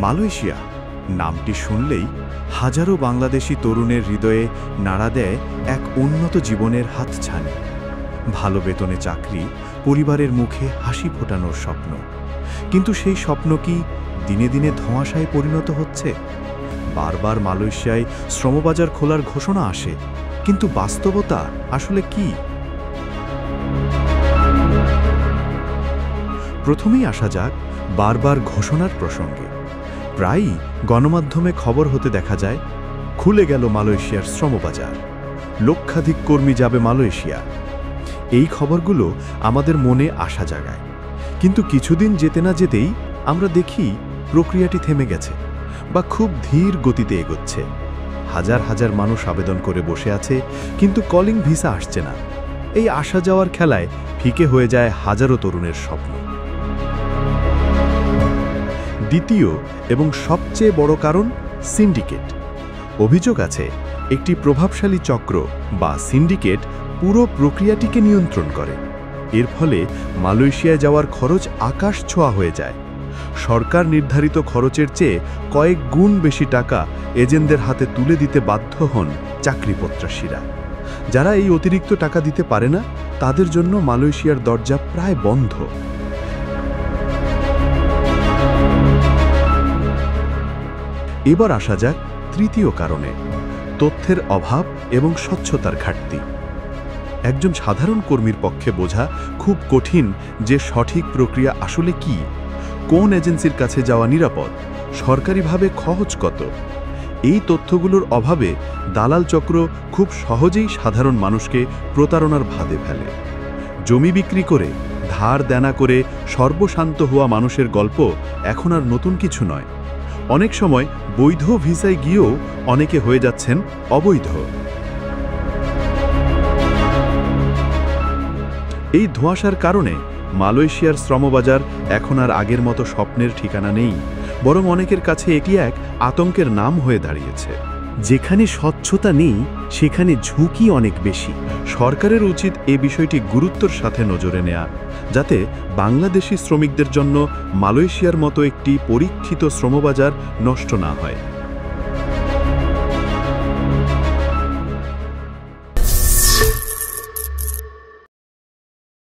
Malaysia নামটি শুনলেই হাজারো বাংলাদেশি তরুণের হৃদয়ে নাড়া দেয় এক উন্নত জীবনের হাতছানি। ভালো বেতনে চাকরি, পরিবারের মুখে হাসি ফোটানোর স্বপ্ন। কিন্তু সেই স্বপ্ন কি দিনে দিনে ধোঁয়াশায় পরিণত হচ্ছে? বারবার মালয়েশিয়ায় শ্রমবাজার খোলার ঘোষণা আসে, কিন্তু বাস্তবতা আসলে কি? প্রথমেই আসা যাক বারবার ঘোষণার প্রসঙ্গে। প্রায়ই গণমাধ্যমে খবর হতে দেখা যায়, খুলে গেল মালয়েশিয়ার শ্রমবাজার, লক্ষাধিক কর্মী যাবে মালয়েশিয়া। এই খবরগুলো আমাদের মনে আশা জাগায়, কিন্তু কিছুদিন যেতে না যেতেই আমরা দেখি প্রক্রিয়াটি থেমে গেছে বা খুব ধীর গতিতে এগোচ্ছে। হাজার হাজার মানুষ আবেদন করে বসে আছে, কিন্তু কলিং ভিসা আসছে না। এই আসা যাওয়ার খেলায় ফিকে হয়ে যায় হাজারো তরুণের স্বপ্ন। দ্বিতীয় এবং সবচেয়ে বড় কারণ সিন্ডিকেট। অভিযোগ আছে একটি প্রভাবশালী চক্র বা সিন্ডিকেট পুরো প্রক্রিয়াটিকে নিয়ন্ত্রণ করে। এর ফলে মালয়েশিয়ায় যাওয়ার খরচ আকাশ ছোঁয়া হয়ে যায়। সরকার নির্ধারিত খরচের চেয়ে কয়েক গুণ বেশি টাকা এজেন্টদের হাতে তুলে দিতে বাধ্য হন চাকরিপ্রত্যাশীরা। যারা এই অতিরিক্ত টাকা দিতে পারে না, তাদের জন্য মালয়েশিয়ার দরজা প্রায় বন্ধ। এবার আসা যাক তৃতীয় কারণে, তথ্যের অভাব এবং স্বচ্ছতার ঘাটতি। একজন সাধারণ কর্মীর পক্ষে বোঝা খুব কঠিন যে সঠিক প্রক্রিয়া আসলে কি, কোন এজেন্সির কাছে যাওয়া নিরাপদ, সরকারিভাবে খরচ কত। এই তথ্যগুলোর অভাবে দালাল চক্র খুব সহজেই সাধারণ মানুষকে প্রতারণার ফাঁদে ফেলে। জমি বিক্রি করে, ধার দেনা করে সর্বশান্ত হওয়া মানুষের গল্প এখন আর নতুন কিছু নয়। অনেক সময় বৈধ ভিসায় গিয়েও অনেকে হয়ে যাচ্ছেন অবৈধ। এই ধোঁয়াশার কারণে মালয়েশিয়ার শ্রমবাজার এখন আর আগের মতো স্বপ্নের ঠিকানা নেই, বরং অনেকের কাছে এটি এক আতঙ্কের নাম হয়ে দাঁড়িয়েছে। যেখানে স্বচ্ছতা নেই, সেখানে ঝুঁকি অনেক বেশি। সরকারের উচিত এ বিষয়টি গুরুত্বের সাথে নজরে নেওয়া, যাতে বাংলাদেশি শ্রমিকদের জন্য মালয়েশিয়ার মতো একটি পরীক্ষিত শ্রমবাজার নষ্ট না হয়।